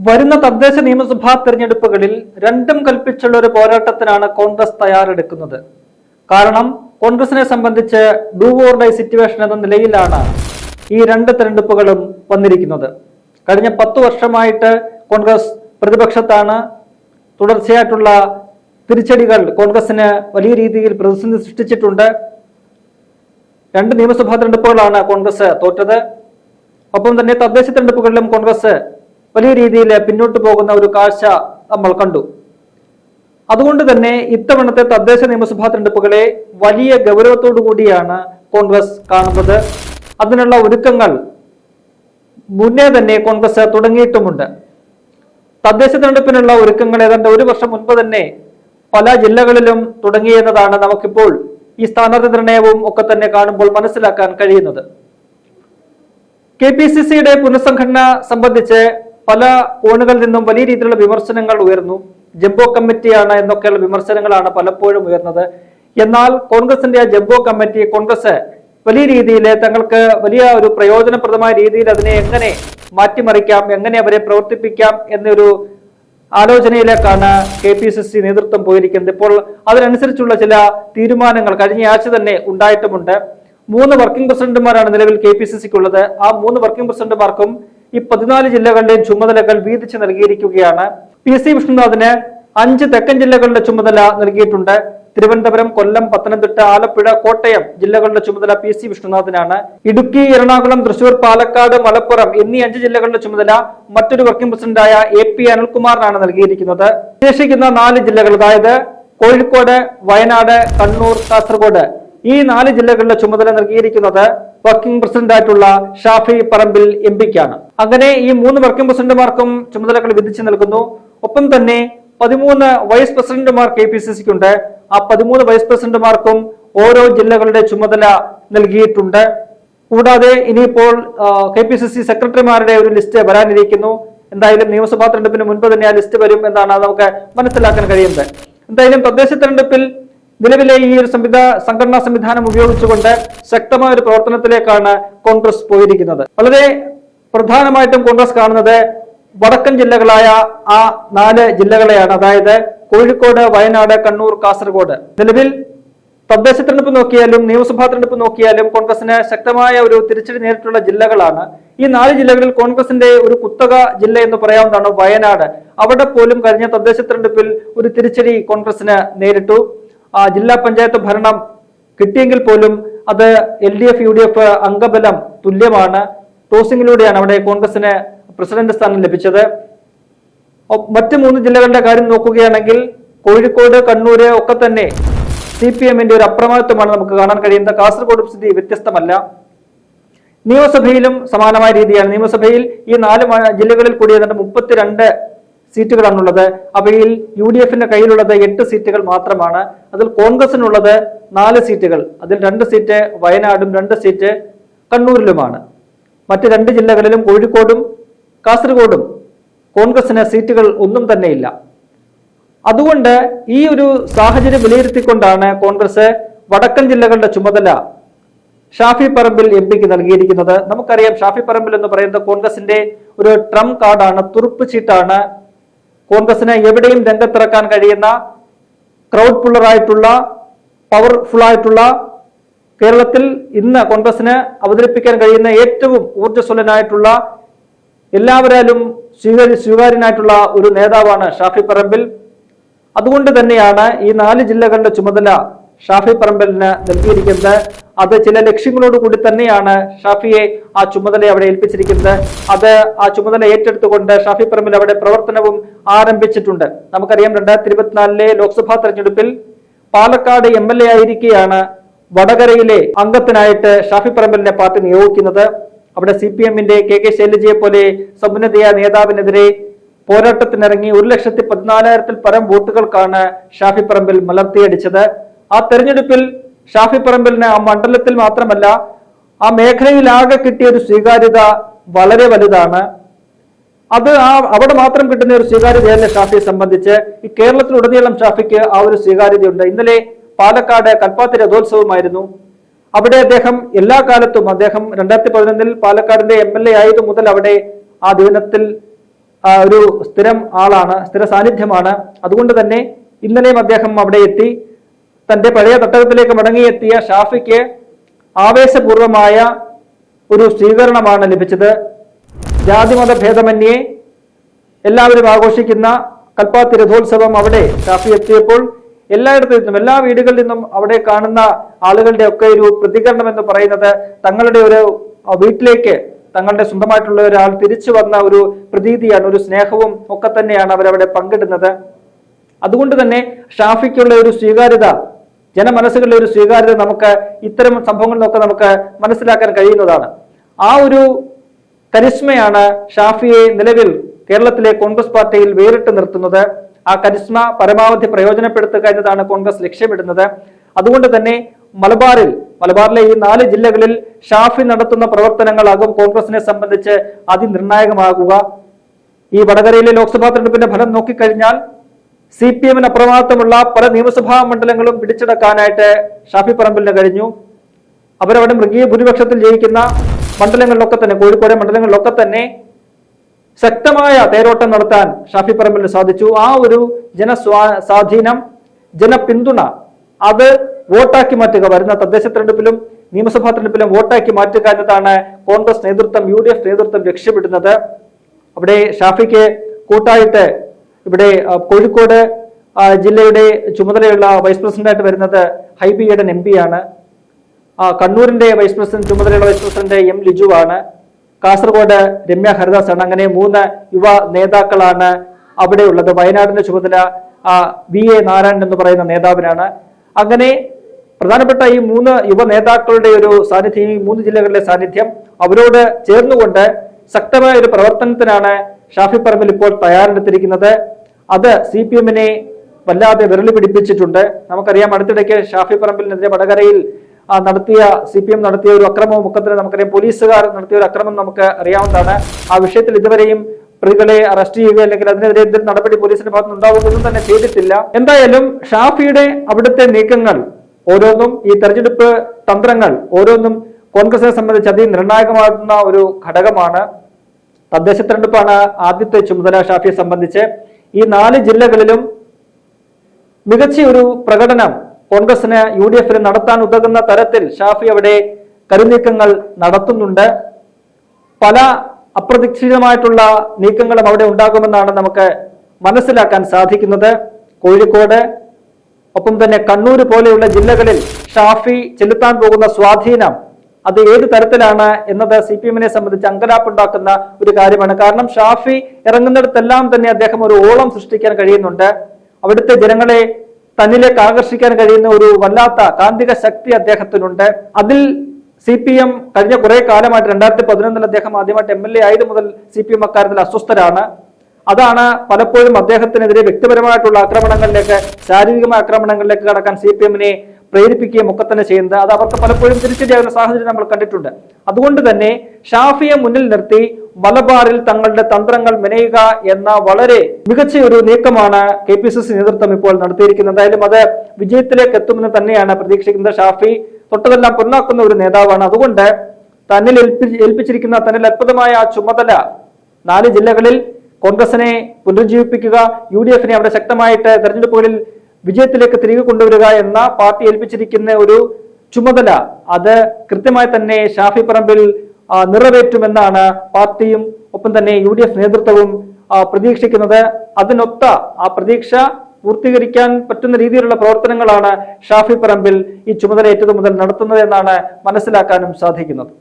വരുന്ന തദ്ദേശ നിയമസഭാ തെരഞ്ഞെടുപ്പുകളിൽ രണ്ടും കൽപ്പിച്ചുള്ള ഒരു പോരാട്ടത്തിനാണ് കോൺഗ്രസ് തയ്യാറെടുക്കുന്നത്. കാരണം കോൺഗ്രസിനെ സംബന്ധിച്ച് ഡു ഓർ ഡൈ സിറ്റുവേഷൻ എന്ന നിലയിലാണ് ഈ രണ്ട് തെരഞ്ഞെടുപ്പുകളും വന്നിരിക്കുന്നത്. കഴിഞ്ഞ 10 വർഷമായിട്ട് കോൺഗ്രസ് പ്രതിപക്ഷത്താണ്. തുടർച്ചയായിട്ടുള്ള തിരിച്ചടികൾ കോൺഗ്രസിന് വലിയ രീതിയിൽ പ്രതിസന്ധി സൃഷ്ടിച്ചിട്ടുണ്ട്. 2 നിയമസഭാ തെരഞ്ഞെടുപ്പുകളാണ് കോൺഗ്രസ് തോറ്റത്. ഒപ്പം തന്നെ തദ്ദേശ തെരഞ്ഞെടുപ്പുകളിലും കോൺഗ്രസ് വലിയ രീതിയിൽ പിന്നോട്ട് പോകുന്ന ഒരു കാഴ്ച നമ്മൾ കണ്ടു. അതുകൊണ്ട് തന്നെ ഇത്തവണത്തെ തദ്ദേശ നിയമസഭാ തെരഞ്ഞെടുപ്പുകളെ വലിയ ഗൗരവത്തോടു കൂടിയാണ് കോൺഗ്രസ് കാണുന്നത്. അതിനുള്ള ഒരുക്കങ്ങൾ മുന്നേ തന്നെ കോൺഗ്രസ് തുടങ്ങിയിട്ടുമുണ്ട്. തദ്ദേശ തെരഞ്ഞെടുപ്പിനുള്ള ഒരുക്കങ്ങൾ ഏതാണ്ട് 1 വർഷം മുൻപ് തന്നെ പല ജില്ലകളിലും തുടങ്ങിയെന്നതാണ് നമുക്കിപ്പോൾ ഈ സ്ഥാനാർത്ഥി നിർണയവും ഒക്കെ തന്നെ കാണുമ്പോൾ മനസ്സിലാക്കാൻ കഴിയുന്നത്. KPCCയുടെ പുനഃസംഘടന സംബന്ധിച്ച് പല കോണുകളിൽ നിന്നും വലിയ രീതിയിലുള്ള വിമർശനങ്ങൾ ഉയർന്നു. ജംബോ കമ്മിറ്റിയാണ് എന്നൊക്കെയുള്ള വിമർശനങ്ങളാണ് പലപ്പോഴും ഉയർന്നത്. എന്നാൽ കോൺഗ്രസിന്റെ ആ ജംബോ കമ്മിറ്റി കോൺഗ്രസ് വലിയ രീതിയിൽ തങ്ങൾക്ക് വലിയ ഒരു പ്രയോജനപ്രദമായ രീതിയിൽ അതിനെ എങ്ങനെ മാറ്റിമറിക്കാം, എങ്ങനെ അവരെ പ്രവർത്തിപ്പിക്കാം എന്നൊരു ആലോചനയിലേക്കാണ് KPCC നേതൃത്വം പോയിരിക്കുന്നത്. ഇപ്പോൾ അതിനനുസരിച്ചുള്ള ചില തീരുമാനങ്ങൾ കഴിഞ്ഞ ആഴ്ച തന്നെ ഉണ്ടായിട്ടുമുണ്ട്. 3 വർക്കിംഗ് പ്രസിഡന്റുമാരാണ് നിലവിൽ KPCCക്കുള്ളത്. ആ 3 വർക്കിംഗ് പ്രസിഡന്റുമാർക്കും ഈ 14 ജില്ലകളുടെയും ചുമതലകൾ വീതിച്ച് നൽകിയിരിക്കുകയാണ്. PC വിഷ്ണുനാഥിന് 5 തെക്കൻ ജില്ലകളുടെ ചുമതല നൽകിയിട്ടുണ്ട്. തിരുവനന്തപുരം, കൊല്ലം, പത്തനംതിട്ട, ആലപ്പുഴ, കോട്ടയം ജില്ലകളുടെ ചുമതല PC വിഷ്ണുനാഥിനാണ്. ഇടുക്കി, എറണാകുളം, തൃശൂർ, പാലക്കാട്, മലപ്പുറം എന്നീ 5 ജില്ലകളുടെ ചുമതല മറ്റൊരു വർക്കിംഗ് പ്രസിഡന്റായ AP അനിൽകുമാറിനാണ് നൽകിയിരിക്കുന്നത്. ശേഷിക്കുന്ന 4 ജില്ലകൾ, അതായത് കോഴിക്കോട്, വയനാട്, കണ്ണൂർ, കാസർഗോഡ് ഈ 4 ജില്ലകളുടെ ചുമതല നൽകിയിരിക്കുന്നത് വർക്കിംഗ് പ്രസിഡന്റായിട്ടുള്ള ഷാഫി പറമ്പിൽ MP-ക്കാണ്. അങ്ങനെ ഈ 3 വർക്കിംഗ് പ്രസിഡന്റുമാർക്കും ചുമതലകൾ വിധിച്ചു നൽകുന്നു. ഒപ്പം തന്നെ 13 വൈസ് പ്രസിഡന്റുമാർ KPCCക്കുണ്ട്. ആ 13 വൈസ് പ്രസിഡന്റുമാർക്കും ഓരോ ജില്ലകളുടെ ചുമതല നൽകിയിട്ടുണ്ട്. കൂടാതെ ഇനിയിപ്പോൾ KPCC സെക്രട്ടറിമാരുടെ ഒരു ലിസ്റ്റ് വരാനിരിക്കുന്നു. എന്തായാലും നിയമസഭാ തെരഞ്ഞെടുപ്പിന് മുൻപ് തന്നെ ആ ലിസ്റ്റ് വരും എന്നാണ് നമുക്ക് മനസ്സിലാക്കാൻ കഴിയുന്നത്. എന്തായാലും തദ്ദേശ തെരഞ്ഞെടുപ്പിൽ നിലവിലെ ഈ ഒരു സംഘടനാ സംവിധാനം ഉപയോഗിച്ചുകൊണ്ട് ശക്തമായ ഒരു പ്രവർത്തനത്തിലേക്കാണ് കോൺഗ്രസ് പോയിരിക്കുന്നത്. വളരെ പ്രധാനമായിട്ടും കോൺഗ്രസ് കാണുന്നത് വടക്കൻ ജില്ലകളായ ആ 4 ജില്ലകളെയാണ്. അതായത് കോഴിക്കോട്, വയനാട്, കണ്ണൂർ, കാസർഗോഡ്. നിലവിൽ തദ്ദേശ തെരഞ്ഞെടുപ്പ് നോക്കിയാലും നിയമസഭാ തെരഞ്ഞെടുപ്പ് നോക്കിയാലും കോൺഗ്രസിന് ശക്തമായ ഒരു തിരിച്ചടി നേരിട്ടുള്ള ജില്ലകളാണ്. ഈ 4 ജില്ലകളിൽ കോൺഗ്രസിന്റെ ഒരു കുത്തക ജില്ല എന്ന് പറയാവുന്നതാണ് വയനാട്. അവിടെ പോലും കഴിഞ്ഞ തദ്ദേശ തെരഞ്ഞെടുപ്പിൽ ഒരു തിരിച്ചടി കോൺഗ്രസിന് നേരിട്ടു. ജില്ലാ പഞ്ചായത്ത് ഭരണം കിട്ടിയെങ്കിൽ പോലും അത് LDF UDF അംഗബലം തുല്യമാണ്. ടോസിംഗിലൂടെയാണ് അവിടെ കോൺഗ്രസിന് പ്രസിഡന്റ് സ്ഥാനം ലഭിച്ചത്. മറ്റ് 3 ജില്ലകളുടെ കാര്യം നോക്കുകയാണെങ്കിൽ കോഴിക്കോട്, കണ്ണൂര് ഒക്കെ തന്നെ CPM-ന്റെ ഒരു അപ്രമാദിത്വമാണ് നമുക്ക് കാണാൻ കഴിയുന്നത്. കാസർഗോഡ് സ്ഥിതി വ്യത്യസ്തമല്ല. നിയമസഭയിലും സമാനമായ രീതിയാണ്. നിയമസഭയിൽ ഈ 4 ജില്ലകളിൽ കൂടി 32 സീറ്റുകളാണുള്ളത്. അവയിൽ UDF-ന്റെ കയ്യിലുള്ളത് 8 സീറ്റുകൾ മാത്രമാണ്. അതിൽ കോൺഗ്രസിനുള്ളത് 4 സീറ്റുകൾ. അതിൽ 2 സീറ്റ് വയനാടും 2 സീറ്റ് കണ്ണൂരിലുമാണ്. മറ്റ് 2 ജില്ലകളിലും കോഴിക്കോടും കാസർഗോഡും കോൺഗ്രസിന് സീറ്റുകൾ ഒന്നും തന്നെയില്ല. അതുകൊണ്ട് ഈ ഒരു സാഹചര്യം വിലയിരുത്തിക്കൊണ്ടാണ് കോൺഗ്രസ് വടക്കൻ ജില്ലകളുടെ ചുമതല ഷാഫി പറമ്പിൽ MP-ക്ക് നൽകിയിരിക്കുന്നത്. നമുക്കറിയാം ഷാഫി പറമ്പിൽ എന്ന് പറയുന്നത് കോൺഗ്രസിന്റെ ഒരു ട്രം കാർഡാണ്, തുറുപ്പ് ചീട്ടാണ്. കോൺഗ്രസിന് എവിടെയും രംഗത്തിറക്കാൻ കഴിയുന്ന ക്രൗഡ് പുള്ളറായിട്ടുള്ള, പവർഫുൾ ആയിട്ടുള്ള, കേരളത്തിൽ ഇന്ന് കോൺഗ്രസിന് അവതരിപ്പിക്കാൻ കഴിയുന്ന ഏറ്റവും ഊർജ്ജസ്വലനായിട്ടുള്ള, എല്ലാവരാലും സ്വീകാര്യനായിട്ടുള്ള ഒരു നേതാവാണ് ഷാഫി പറമ്പിൽ. അതുകൊണ്ട് തന്നെയാണ് ഈ 4 ജില്ലകളുടെ ചുമതല ഷാഫി പറമ്പിലിന് നൽകിയിരിക്കുന്നത്. അത് ചില ലക്ഷ്യങ്ങളോട് കൂടി തന്നെയാണ് ഷാഫിയെ ആ ചുമതല അവിടെ ഏൽപ്പിച്ചിരിക്കുന്നത്. അത് ആ ചുമതല ഏറ്റെടുത്തുകൊണ്ട് ഷാഫി പറമ്പിൽ അവിടെ പ്രവർത്തനവും ആരംഭിച്ചിട്ടുണ്ട്. നമുക്കറിയാം 2024 ലോക്സഭാ തെരഞ്ഞെടുപ്പിൽ പാലക്കാട് MLA ആയിരിക്കെയാണ് വടകരയിലെ അംഗത്തിനായിട്ട് ഷാഫി പറമ്പിലിനെ പാർട്ടി നിയോഗിക്കുന്നത്. അവിടെ CPM-ന്റെ KK ശൈലജയെ പോലെ സമുന്നതയായ നേതാവിനെതിരെ പോരാട്ടത്തിനിറങ്ങി 1,14,000-ൽ പരം വോട്ടുകൾക്കാണ് ഷാഫി പറമ്പിൽ മലർത്തിയടിച്ചത്. ആ തെരഞ്ഞെടുപ്പിൽ ഷാഫി പറമ്പിലിന് ആ മണ്ഡലത്തിൽ മാത്രമല്ല ആ മേഖലയിലാകെ കിട്ടിയ ഒരു സ്വീകാര്യത വളരെ വലുതാണ്. അത് അവിടെ മാത്രം കിട്ടുന്ന ഒരു സ്വീകാര്യതയല്ല ഷാഫിയെ സംബന്ധിച്ച്. ഈ കേരളത്തിലുടനീളം ഷാഫിക്ക് ആ ഒരു സ്വീകാര്യതയുണ്ട്. ഇന്നലെ പാലക്കാട് കൽപ്പാത്തി രഥോത്സവമായിരുന്നു. അവിടെ അദ്ദേഹം എല്ലാ കാലത്തും 2011-ൽ പാലക്കാടിന്റെ MLA ആയതു മുതൽ അവിടെ ആ ദിനത്തിൽ ഒരു സ്ഥിരം ആളാണ്, സ്ഥിര സാന്നിധ്യമാണ്. അതുകൊണ്ട് തന്നെ ഇന്നലെയും അദ്ദേഹം അവിടെ എത്തി. തന്റെ പഴയ തട്ടകത്തിലേക്ക് മടങ്ങിയെത്തിയ ഷാഫിക്ക് ആവേശപൂർവമായ ഒരു സ്വീകരണമാണ് ലഭിച്ചത്. ജാതിമത ഭേദമന്യേ എല്ലാവരും ആഘോഷിക്കുന്ന കൽപ്പാത്തി രഥോത്സവം അവിടെ ഷാഫി എത്തിയപ്പോൾ എല്ലായിടത്തു നിന്നും, എല്ലാ വീടുകളിൽ നിന്നും അവിടെ കാണുന്ന ആളുകളുടെ ഒക്കെ ഒരു പ്രതികരണം എന്ന് പറയുന്നത് തങ്ങളുടെ ഒരു വീട്ടിലേക്ക് തങ്ങളുടെ സ്വന്തമായിട്ടുള്ള ഒരാൾ തിരിച്ചു വന്ന ഒരു പ്രതീതിയാണ്, ഒരു സ്നേഹവും ഒക്കെ തന്നെയാണ് അവരവിടെ പങ്കിടുന്നത്. അതുകൊണ്ട് തന്നെ ഷാഫിക്കുള്ള ഒരു സ്വീകാര്യത, ജനമനസ്സുകളിലെ ഒരു സ്വീകാര്യത നമുക്ക് ഇത്തരം സംഭവങ്ങളിൽ നിന്നൊക്കെ നമുക്ക് മനസ്സിലാക്കാൻ കഴിയുന്നതാണ്. ആ ഒരു കരിസ്മയാണ് ഷാഫിയെ നിലവിൽ കേരളത്തിലെ കോൺഗ്രസ് പാർട്ടിയിൽ വേറിട്ട് നിർത്തുന്നത്. ആ കരിസ്മ പരമാവധി പ്രയോജനപ്പെടുത്തുക എന്നതാണ് കോൺഗ്രസ് ലക്ഷ്യമിടുന്നത്. അതുകൊണ്ട് തന്നെ മലബാറിലെ ഈ 4 ജില്ലകളിൽ ഷാഫി നടത്തുന്ന പ്രവർത്തനങ്ങളാകും കോൺഗ്രസിനെ സംബന്ധിച്ച് അതിനിർണായകമാകുക. ഈ വടകരയിലെ ലോക്സഭാ തെരഞ്ഞെടുപ്പിന്റെ ഫലം നോക്കിക്കഴിഞ്ഞാൽ CPM അപ്രമാദിത്വമുള്ള പല നിയമസഭാ മണ്ഡലങ്ങളും പിടിച്ചെടുക്കാനായിട്ട് ഷാഫി പറമ്പിലിന് കഴിഞ്ഞു. അവരവിടെ മൃഗീയ ഭൂരിപക്ഷത്തിൽ ജയിക്കുന്ന മണ്ഡലങ്ങളിലൊക്കെ തന്നെ, കോഴിക്കോട് മണ്ഡലങ്ങളിലൊക്കെ തന്നെ ശക്തമായ തേരോട്ടം നടത്താൻ ഷാഫി പറമ്പിലിന് സാധിച്ചു. ആ ഒരു ജനസ്വാധീനം, ജനപിന്തുണ അത് വോട്ടാക്കി മാറ്റുക, വരുന്ന തദ്ദേശ തെരഞ്ഞെടുപ്പിലും നിയമസഭാ തെരഞ്ഞെടുപ്പിലും വോട്ടാക്കി മാറ്റുക എന്നതാണ് കോൺഗ്രസ് നേതൃത്വം, UDF നേതൃത്വം ലക്ഷ്യമിടുന്നത്. അവിടെ ഷാഫിക്ക് കൂട്ടായിട്ട് ഇവിടെ കോഴിക്കോട് ജില്ലയുടെ ചുമതലയുള്ള വൈസ് പ്രസിഡന്റായിട്ട് വരുന്നത് ഹൈബി ഈഡൻ MP ആണ്. കണ്ണൂരിന്റെ വൈസ് പ്രസിഡന്റ് ചുമതലയുള്ള വൈസ് പ്രസിഡന്റ് M ലിജു ആണ്. കാസർഗോഡ് രമ്യ ഹരിദാസ് ആണ്. അങ്ങനെ 3 യുവ നേതാക്കളാണ് അവിടെ ഉള്ളത്. വയനാടിന്റെ ചുമതല VA നാരായണൻ എന്ന് പറയുന്ന നേതാവിനാണ്. അങ്ങനെ പ്രധാനപ്പെട്ട ഈ 3 യുവ നേതാക്കളുടെ ഒരു സാന്നിധ്യം, ഈ 3 ജില്ലകളിലെ സാന്നിധ്യം, അവരോട് ചേർന്നുകൊണ്ട് ശക്തമായ ഒരു പ്രവർത്തനത്തിനാണ് ഷാഫി പറമ്പിൽ ഇപ്പോൾ തയ്യാറെടുത്തിരിക്കുന്നത്. അത് CPM-നെ വല്ലാതെ വിരളി പിടിപ്പിച്ചിട്ടുണ്ട്. നമുക്കറിയാം, അടുത്തിടയ്ക്ക് ഷാഫി പറമ്പിലിനെതിരെ വടകരയിൽ CPM നടത്തിയ ഒരു അക്രമവും ഒക്കെ തന്നെ നമുക്കറിയാം. പോലീസുകാർ നടത്തിയ ഒരു അക്രമം നമുക്ക് അറിയാവുന്നതാണ്. ആ വിഷയത്തിൽ ഇതുവരെയും പ്രതികളെ അറസ്റ്റ് ചെയ്യുക അല്ലെങ്കിൽ അതിനെതിരെ എന്തെങ്കിലും നടപടി പോലീസിന്റെ ഭാഗത്ത് ഉണ്ടാവുകയൊന്നും തന്നെ ചെയ്തിട്ടില്ല. എന്തായാലും ഷാഫിയുടെ അവിടുത്തെ നീക്കങ്ങൾ ഓരോന്നും, ഈ തെരഞ്ഞെടുപ്പ് തന്ത്രങ്ങൾ ഓരോന്നും കോൺഗ്രസിനെ സംബന്ധിച്ച് അതിനിർണായകമാകുന്ന ഒരു ഘടകമാണ്. തദ്ദേശ തെരഞ്ഞെടുപ്പാണ് ആദ്യത്തെ ചുമതല ഷാഫിയെ സംബന്ധിച്ച്. ഈ 4 ജില്ലകളിലും മികച്ച ഒരു പ്രകടനം കോൺഗ്രസിന് UDF-ന് നടത്താൻ ഉതകുന്ന തരത്തിൽ ഷാഫി അവിടെ കരുനീക്കങ്ങൾ നടത്തുന്നുണ്ട്. പല അപ്രതീക്ഷിതമായിട്ടുള്ള നീക്കങ്ങളും അവിടെ ഉണ്ടാകുമെന്നാണ് നമുക്ക് മനസ്സിലാക്കാൻ സാധിക്കുന്നത്. കോഴിക്കോട്, ഒപ്പം തന്നെ കണ്ണൂർ പോലെയുള്ള ജില്ലകളിൽ ഷാഫി ചെലുത്താൻ പോകുന്ന സ്വാധീനം അത് ഏത് തരത്തിലാണ് എന്നത് CPM-നെ സംബന്ധിച്ച് അങ്കലാപ്പുണ്ടാക്കുന്ന ഒരു കാര്യമാണ്. കാരണം ഷാഫി ഇറങ്ങുന്നിടത്തെല്ലാം തന്നെ അദ്ദേഹം ഒരു ഓളം സൃഷ്ടിക്കാൻ കഴിയുന്നുണ്ട്. അവിടുത്തെ ജനങ്ങളെ തന്നിലേക്ക് ആകർഷിക്കാൻ കഴിയുന്ന ഒരു വല്ലാത്ത കാന്തിക ശക്തി അദ്ദേഹത്തിനുണ്ട്. അതിൽ CPM കഴിഞ്ഞ കുറെ കാലമായിട്ട് 2011 അദ്ദേഹം ആദ്യമായിട്ട് MLA ആയത് മുതൽ CPM അക്കാര്യത്തിൽ അസ്വസ്ഥരാണ്. അതാണ് പലപ്പോഴും അദ്ദേഹത്തിനെതിരെ വ്യക്തിപരമായിട്ടുള്ള ആക്രമണങ്ങളിലേക്ക്, ശാരീരികമായ ആക്രമണങ്ങളിലേക്ക് കടക്കാൻ CPM-നെ പ്രേരിപ്പിക്കുകയും ഒക്കെ തന്നെ ചെയ്യുന്നത്. അത് അവർക്ക് പലപ്പോഴും തിരിച്ചടിയാകുന്ന സാഹചര്യം നമ്മൾ കണ്ടിട്ടുണ്ട്. അതുകൊണ്ട് തന്നെ ഷാഫിയെ മുന്നിൽ നിർത്തി മലബാറിൽ തങ്ങളുടെ തന്ത്രങ്ങൾ മെനയുക എന്ന വളരെ മികച്ച ഒരു നീക്കമാണ് KPCC നേതൃത്വം ഇപ്പോൾ നടത്തിയിരിക്കുന്നത്. എന്തായാലും അത് വിജയത്തിലേക്ക് എത്തുമെന്ന് തന്നെയാണ് പ്രതീക്ഷിക്കുന്നത്. ഷാഫി തൊട്ടതെല്ലാം പൊന്നാക്കുന്ന ഒരു നേതാവാണ്. അതുകൊണ്ട് തന്നിൽ ഏൽപ്പിച്ചിരിക്കുന്ന തന്നിൽ അത്ഭുതമായ ആ ചുമതല 4 ജില്ലകളിൽ കോൺഗ്രസിനെ പുനരുജ്ജീവിപ്പിക്കുക, UDF-നെ അവിടെ ശക്തമായിട്ട് തെരഞ്ഞെടുപ്പുകളിൽ വിജയത്തിലേക്ക് തിരികെ കൊണ്ടുവരിക എന്ന പാർട്ടി ഏൽപ്പിച്ചിരിക്കുന്ന ഒരു ചുമതല അത് കൃത്യമായി തന്നെ ഷാഫി പറമ്പിൽ നിറവേറ്റുമെന്നാണ് പാർട്ടിയും ഒപ്പം തന്നെ UDF നേതൃത്വവും പ്രതീക്ഷിക്കുന്നത്. അതിനൊത്ത ആ പ്രതീക്ഷ പൂർത്തീകരിക്കാൻ പറ്റുന്ന രീതിയിലുള്ള പ്രവർത്തനങ്ങളാണ് ഷാഫി പറമ്പിൽ ഈ ചുമതല ഏറ്റതു മുതൽ നടത്തുന്നത് എന്നാണ് മനസ്സിലാക്കാനും സാധിക്കുന്നത്.